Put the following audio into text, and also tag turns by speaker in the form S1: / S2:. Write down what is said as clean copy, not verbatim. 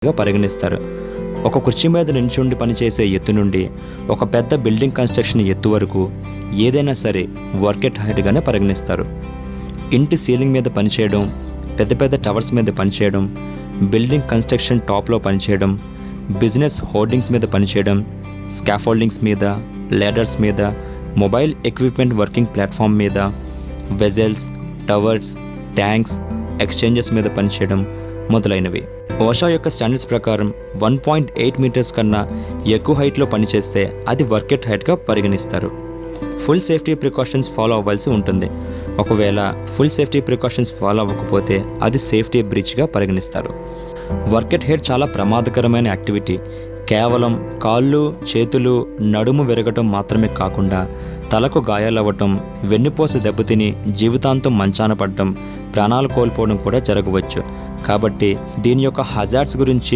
S1: పరిగణిస్తారు. ఒక కుర్చీ మీద నిల్చుండి పనిచేసే ఎత్తు నుండి ఒక పెద్ద బిల్డింగ్ కన్స్ట్రక్షన్ ఎత్తు వరకు ఏదైనా సరే వర్క్ ఎట్ హైట్గానే పరిగణిస్తారు. ఇంటి సీలింగ్ మీద పనిచేయడం, పెద్ద పెద్ద టవర్స్ మీద పనిచేయడం, బిల్డింగ్ కన్స్ట్రక్షన్ టాప్లో పనిచేయడం, బిజినెస్ హోర్డింగ్స్ మీద పనిచేయడం, స్కాఫోల్డింగ్స్ మీద, లేడర్స్ మీద, మొబైల్ ఎక్విప్మెంట్ వర్కింగ్ ప్లాట్ఫామ్ మీద, వెజల్స్, టవర్స్, ట్యాంక్స్, ఎక్స్చేంజెస్ మీద పనిచేయడం మొదలైనవి. ఓషా యొక్క స్టాండర్డ్స్ ప్రకారం 1.8 మీటర్స్ కన్నా ఎక్కువ హైట్లో పనిచేస్తే అది వర్క్ ఎట్ హైట్గా పరిగణిస్తారు. ఫుల్ సేఫ్టీ ప్రికాషన్స్ ఫాలో అవ్వాల్సి ఉంటుంది. ఒకవేళ ఫుల్ సేఫ్టీ ప్రికాషన్స్ ఫాలో అవ్వకపోతే అది సేఫ్టీ బ్రీచ్గా పరిగణిస్తారు. వర్క్ ఎట్ హైట్ చాలా ప్రమాదకరమైన యాక్టివిటీ. కేవలం కాళ్ళు, చేతులు, నడుము విరగటం మాత్రమే కాకుండా తలకు గాయాలవ్వటం, వెన్నుపూస దెబ్బతిని జీవితాంతం మంచాన పడటం, ప్రాణాలు కోల్పోవడం కూడా జరగవచ్చు. కాబట్టి దీని యొక్క హజార్డ్స్ గురించి